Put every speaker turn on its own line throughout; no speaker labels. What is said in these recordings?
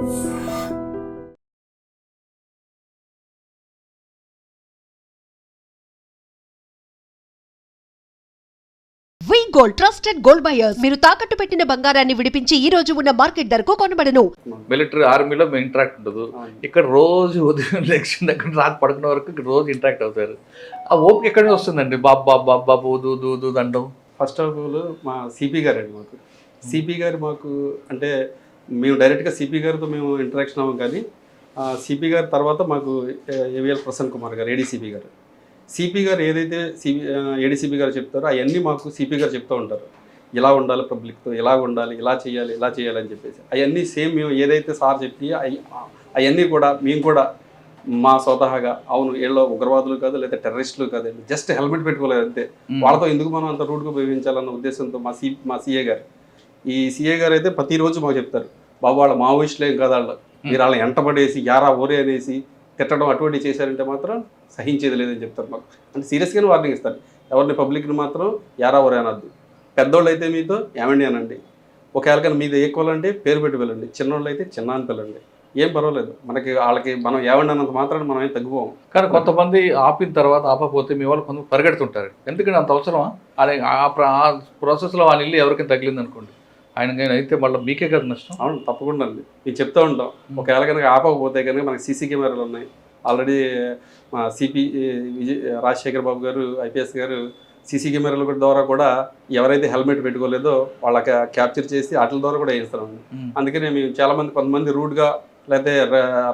వి gold trusted gold buyers మీరు తాకట్టు పెట్టిన బంగారాన్ని విడిపించి ఈ రోజు ఉన్న మార్కెట్ ధరకు కొనబడను.
మిలిటరీ ఆర్మీలో ఇంటరాక్ట్ ఉండదు. ఇక్కడ రోజు ఉదయం లెక్షన్ దగ్గర రాత్రి పడుకునే వరకు రోజు ఇంటరాక్ట్ అవుతారు. ఆ ఓపిక ఎక్కడి నుంచి వస్తుందండి? బాబు దూ అంటాం.
ఫస్ట్ ఆఫ్ ఆల్ మా సిపి గారు అండి, మాకు సిపి గారు మాకు అంటే మేము డైరెక్ట్గా సిపి గారితో మేము ఇంటరాక్షన్ అవ్వం, కానీ సిపి గారి తర్వాత మాకు ఏవిఎల్ ప్రసన్న కుమార్ గారు ఏడీసీపీ గారు, సిపి గారు ఏదైతే ఏడీసీపీ గారు చెప్తారో అవన్నీ మాకు సిపి గారు చెప్తూ ఉంటారు. ఇలా ఉండాలి, పబ్లిక్తో ఇలా ఉండాలి, ఇలా చేయాలి అని చెప్పేసి అవన్నీ సేమ్ మేము ఏదైతే సార్ చెప్పి అవన్నీ కూడా మేము కూడా మా స్వతహాగా అవును వీళ్ళు ఉగ్రవాదులు కాదు లేదా టెర్రరిస్టులు కాదండి, జస్ట్ హెల్మెట్ పెట్టుకోలేదు అంతే. వాళ్ళతో ఎందుకు మనం అంత రూట్గా ఉపయోగించాలన్న ఉద్దేశంతో మా సిఏ గారు, ఈ సిఏ గారు అయితే ప్రతిరోజు మాకు చెప్తారు, బాబు వాళ్ళ మావోయిస్టులు ఏం కాదు, వాళ్ళు మీరు వాళ్ళని ఎంటబడేసి యారా ఓరే అనేసి తిట్టడం అటువంటివి చేశారంటే మాత్రం సహించేది లేదని చెప్తారు మాకు. అంటే సీరియస్గానే వార్నింగ్ ఇస్తారు, ఎవరిని పబ్లిక్ని మాత్రం యారా ఓరే అనద్దు. పెద్దోళ్ళు అయితే మీతో ఏమండి అనండి, ఒకవేళ కానీ మీది ఈక్వల్ అంటే పేరు పెట్టి వెళ్ళండి, చిన్నోళ్ళు అయితే చిన్న అని పిల్లండి, ఏం పర్వాలేదు. వాళ్ళకి మనం ఏమండి అన్నంత మాత్రాన్ని మనం ఏం తగ్గిపోం.
కానీ కొంతమంది ఆపిన తర్వాత ఆపకపోతే మీ వాళ్ళు కొంతమంది పరిగెడుతుంటారు. ఎందుకంటే అంత అవసరమా? ఆ ప్రాసెస్లో వాళ్ళ ఇల్లు ఎవరికైనా తగిలింది అనుకోండి, ఆయన అయితే మళ్ళీ మీకే కదా నష్టం.
అవును, తప్పకుండా అండి, మేము చెప్తూ ఉంటాం. ఒకవేళ కనుక ఆపకపోతే కనుక మనకి సీసీ కెమెరాలు ఉన్నాయి. ఆల్రెడీ మా సిపి రాజశేఖర్ బాబు గారు ఐపీఎస్ గారు సీసీ కెమెరాల ద్వారా కూడా ఎవరైతే హెల్మెట్ పెట్టుకోలేదో వాళ్ళకి క్యాప్చర్ చేసి వాటి ద్వారా కూడా వేయిస్తున్నాం. అందుకనే మేము కొంతమంది రూడ్గా లేకపోతే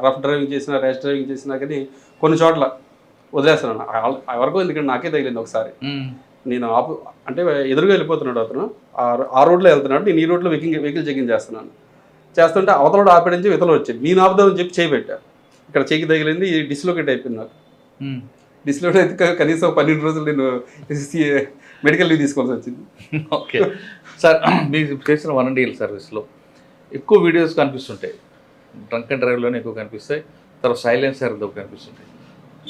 రఫ్ డ్రైవింగ్ చేసినా ర్యాష్ డ్రైవింగ్ చేసినా కానీ కొన్ని చోట్ల వదిలేస్తున్నాను. ఎవరికో ఎందుకంటే నాకే తగిలింది ఒకసారి. నేను అంటే ఎదురుగా వెళ్ళిపోతున్నాడు అతను, ఆ రోడ్లో వెళ్తున్నాడు, నేను ఈ రోడ్లో వెహికల్ చెకింగ్ చేస్తుంటే అవతల ఆపేడించి ఇతలు వచ్చింది, నేను ఆపుదామని చెప్పి చేయి పెట్టా, ఇక్కడ చేయికి తగిలింది, ఈ డిస్లోకేట్ అయిపోయింది నాకు. డిస్లోకేట్ అయితే కనీసం 12 రోజులు నేను మెడికల్ లీవ్ తీసుకోవాల్సి వచ్చింది.
ఓకే సార్, మీరు చేసిన 1 year సర్వీస్లో ఎక్కువ వీడియోస్ కనిపిస్తుంటాయి, డ్రంక్ అండ్ డ్రైవ్లోనే ఎక్కువ కనిపిస్తాయి, తర్వాత సైలెన్సర్తో కనిపిస్తుంటాయి.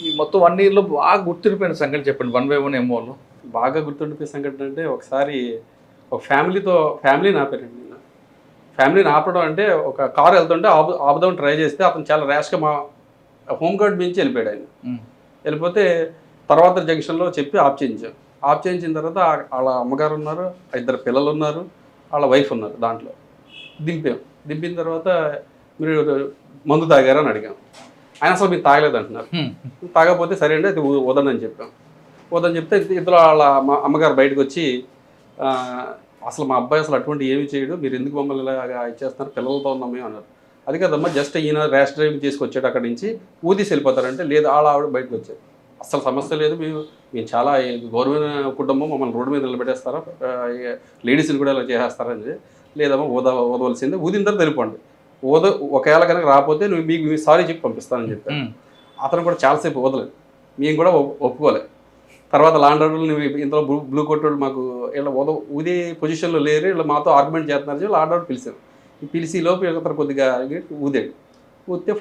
ఈ మొత్తం 1 yearలో బాగా గుర్తుండిపోయిన సంగతి చెప్పండి, 1 by 1 MOలో
బాగా గుర్తుండిపోయే సంఘటన అంటే ఒకసారి ఒక ఫ్యామిలీని ఆపారండి. నేను ఫ్యామిలీని ఆపడం అంటే ఒక కారు వెళ్తుంటే ఆపుదామని ట్రై చేస్తే అతను చాలా ర్యాష్గా మా హోంగార్డ్ మించి వెళ్ళిపోయాడు. ఆయన వెళ్ళిపోతే తర్వాత జంక్షన్లో చెప్పి ఆఫ్ చేయించిన తర్వాత వాళ్ళ అమ్మగారు ఉన్నారు, 2 పిల్లలు ఉన్నారు, వాళ్ళ వైఫ్ ఉన్నారు, దాంట్లో దింపిన తర్వాత మీరు మందు తాగారని అడిగాం. ఆయన అసలు మీరు తాగలేదు అంటున్నారు. తాగకపోతే సరే అండి అది వదలని చెప్పాం. వద్దని చెప్తే ఇద్దరు వాళ్ళ అమ్మగారు బయటకు వచ్చి అసలు మా అబ్బాయి అసలు అటువంటి ఏమి చేయడు, మీరు ఎందుకు మమ్మల్ని ఇలా ఇచ్చేస్తున్నారు, పిల్లలతో ఉన్నాం మేము అన్నారు. అది కదమ్మా, జస్ట్ ఈయన ర్యాష్ డ్రైవింగ్ చేసుకొచ్చాడు అక్కడి నుంచి, ఊదీసి వెళ్ళిపోతారంటే లేదు ఆవిడ బయటకు వచ్చారు, అసలు సమస్య లేదు, మేము చాలా గౌరవమైన కుటుంబం, మమ్మల్ని రోడ్డు మీద నిలబెట్టేస్తారా, లేడీస్ని కూడా ఇలా చేసేస్తారని. లేదమ్మా ఊదవలసిందే, ఊదిన తర్వాత వెళ్ళిపోండి, ఒకవేళ కనుక రాకపోతే మీకు సారీ చెప్పి పంపిస్తానని చెప్పాను. అతను కూడా చాలాసేపు వదలేదు, మేము కూడా ఒప్పుకోలేదు. తర్వాత లాండ్ ఆర్డర్లు ఇంతలో బ్లూ కోట్ మాకు ఇలా ఊదే పొజిషన్లో లేరు, ఇలా మాతో ఆర్గ్యుమెంట్ చేస్తున్నారు, లాండ్ ఆర్డర్ పిలిచారు. పిలిచి లోపు ఇతను కొద్దిగా ఊదితే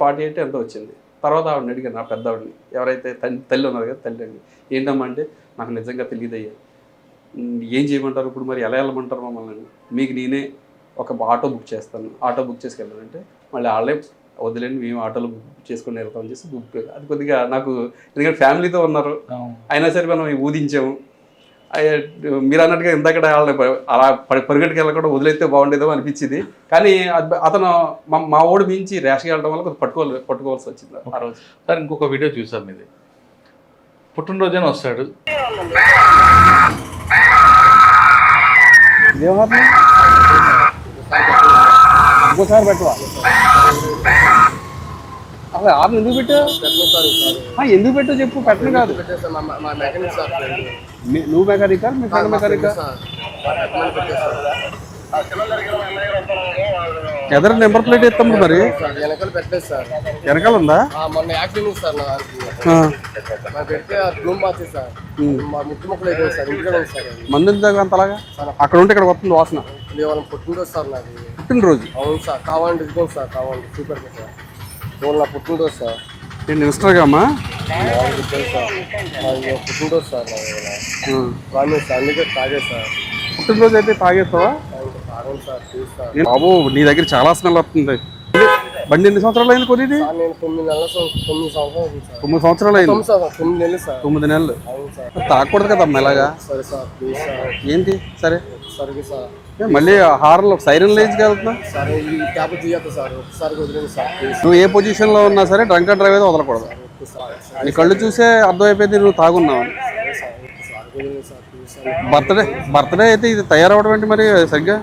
48 ఎంతో వచ్చింది. తర్వాత ఆవిడని అడిగాను, నా పెద్దవాడిని, ఎవరైతే తల్లి ఉన్నారు కదా, తల్లి అండి, ఏంటమ్మా అంటే నాకు నిజంగా తెలియదయ్యా, ఏం చేయమంటారు ఇప్పుడు, మరి ఎలా వెళ్ళమంటారు మమ్మల్ని, మీకు నేనే ఒక ఆటో బుక్ చేస్తాను, ఆటో బుక్ చేసుకెళ్ళాలంటే మళ్ళీ వాళ్ళే వదిలేండి, మేము ఆటోలో బుక్ చేసుకుని వెళ్తామని చేసి బుక్. అది కొద్దిగా నాకు ఎందుకంటే ఫ్యామిలీతో ఉన్నారు, అయినా సరే మనం ఊదించాము. మీరు అన్నట్టుగా ఇందాక అలా పరిగెట్టుకు వెళ్ళకుండా వదిలేస్తే బాగుండేదో అనిపించింది. కానీ అతను మా ఓడి మించి ర్యాష్గా వెళ్ళడం వల్ల పట్టుకోవాల్సి వచ్చింది ఆ రోజు.
సార్ ఇంకొక వీడియో చూసాం, మీది పుట్టినరోజునే వస్తాడు,
ఇంకోసారి పెట్టవా అసలు ఆరు ఎందుకు పెట్టావు, ఎందుకు పెట్టావు చెప్పు, పెట్టను కాదు. నువ్వు మెకానికా, మీ ఫ్రెండ్ మెకానికా? ఎదర నెంబర్ ప్లేట్ ఎత్తాము మరి, వెనకాల ఉందా? మంది దాకా అంతలాగా అక్కడ ఉంటే ఇక్కడ వస్తుంది వాసన.
పుట్టినరోజు సార్ నాది.
పుట్టినరోజు?
అవును సార్, కావాలండి ఇదిగోండి సార్, కావాలండి సూపర్ సార్, నా పుట్టినరోజు సార్.
నేను ఇన్స్టాగా అమ్మా
పుట్టినరోజు సార్ ప్రామిస్ సార్, అందుకే తాగే సార్.
పుట్టినరోజు అయితే తాగేస్తావా?
తాగండి సార్ ప్లీజ్ సార్.
బాబు నీ దగ్గర చాలా స్మెల్ వస్తుంది. బండి ఎన్ని సంవత్సరాలు అయింది కొనేది?
సార్ నేను 9 సంవత్సరాలు అయింది సార్.
9 సంవత్సరాలు అయింది.
9 నెలలు సార్.
9 నెలలు.
అవును సార్.
తాగకూడదు కదమ్మా ఇలాగా.
సరే సార్ ప్లీజ్ సార్.
ఏంటి సరే
సరే సార్.
మళ్ళీ హార్న్లో సైరన్ లేజ్కి వెళ్తున్నా.
సరే ఈ ట్యాబ్ తీయద్దు సార్, ఒకసారి వదిలేండి సార్ ప్లీజ్.
నువ్వు ఏ పొజిషన్లో ఉన్నా సరే డ్రంక్ అండ్ డ్రైవ్ అయితే వదలకూడదు. నీ కళ్ళు చూసే అర్థమైపోయింది నువ్వు తాగున్నావు. బర్త్డే అయితే ఇది తయారవడం ఏంటి మరి సరిగ్గా?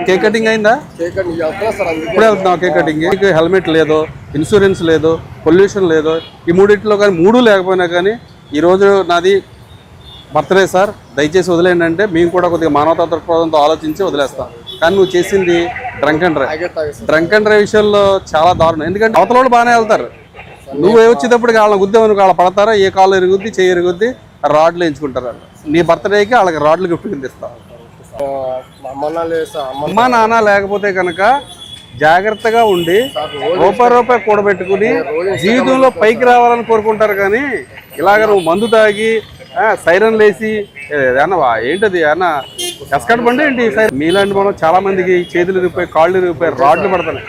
కేక్ కటింగ్ అయిందా? ఇప్పుడే వెళ్తున్నావు కేక్ కటింగ్. నీకు హెల్మెట్ లేదు, ఇన్సూరెన్స్ లేదు, పొల్యూషన్ లేదు. ఈ మూడింటిలో కానీ 3 లేకపోయినా కానీ ఈరోజు నాది బర్త్డే సార్ దయచేసి వదిలేండి అంటే మేము కూడా కొద్దిగా మానవతా దృక్పథంతో ఆలోచించి వదిలేస్తాం. కానీ నువ్వు చేసింది drunk and drive. Drunk and drive విషయంలో చాలా దారుణం. ఎందుకంటే అవతల వాళ్ళు బాగానే వెళ్తారు, నువ్వు వచ్చేటప్పటికి వాళ్ళ గుద్దేమనుకో వాళ్ళ పడతారా, ఏ కాళ్ళు ఎరుగుద్ది చెయ్యి ఎరుగుద్ది, రాడ్లు ఎంచుకుంటారు. నీ బర్త్డేకి వాళ్ళకి రాడ్లు గిఫ్ట్ కింద ఇస్తావు. అమ్మా నాన్న లేకపోతే కనుక జాగ్రత్తగా ఉండి రూపాయి కూడబెట్టుకుని జీవితంలో పైకి రావాలని కోరుకుంటారు. కానీ ఇలాగ నువ్వు మందు తాగి సైరన్ లేసి ఏంటది అన్న ఎస్కట్ బండి ఏంటి? మీలాంటి మనం చాలా మందికి చేతులు ఇరిగిపోయి కాళ్ళు ఇరిగిపోయి రాడ్లు పడతాయి.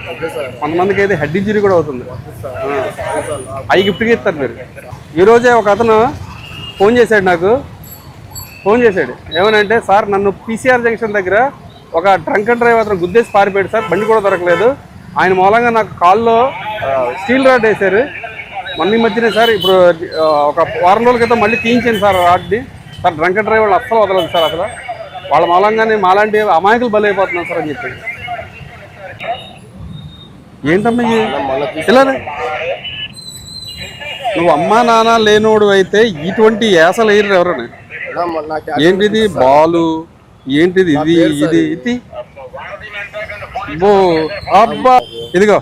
కొంతమందికి అయితే హెడ్ ఇంజరీ కూడా అవుతుంది. అవి గిఫ్ట్గా ఇస్తారు మీరు. ఈరోజే ఒక అతను ఫోన్ చేశాడు, నాకు ఫోన్ చేశాడు. ఏమనంటే సార్ నన్ను PCR జంక్షన్ దగ్గర ఒక డ్రంక్ అండ్ డ్రైవ్ అతను గుద్దేసి పారిపోయాడు సార్, బండి కూడా దొరకలేదు. ఆయన మూలంగా నాకు కాల్లో స్టీల్ రాడ్ వేశారు. మొన్న మధ్యనే సార్ ఇప్పుడు ఒక వారం రోజుల క్రితం మళ్ళీ తీయించాను సార్ రాడ్ని. సార్ డ్రంక్ అండ్ డ్రైవ్ వాళ్ళు అస్సలు వదలదు సార్, అసలు వాళ్ళ మూలంగానే మాలాంటి అమాయకులు బలైపోతున్నాం సార్ అని చెప్పి. ఏంటమ్మా ఇలా నువ్వు అమ్మా నాన్న లేనోడు అయితే ఇటువంటి యాసలు వేయరు ఎవరని. ఏంటిది బాలు, ఏంటిది ఇది ఇది ఇది అబ్బా ఇదిగో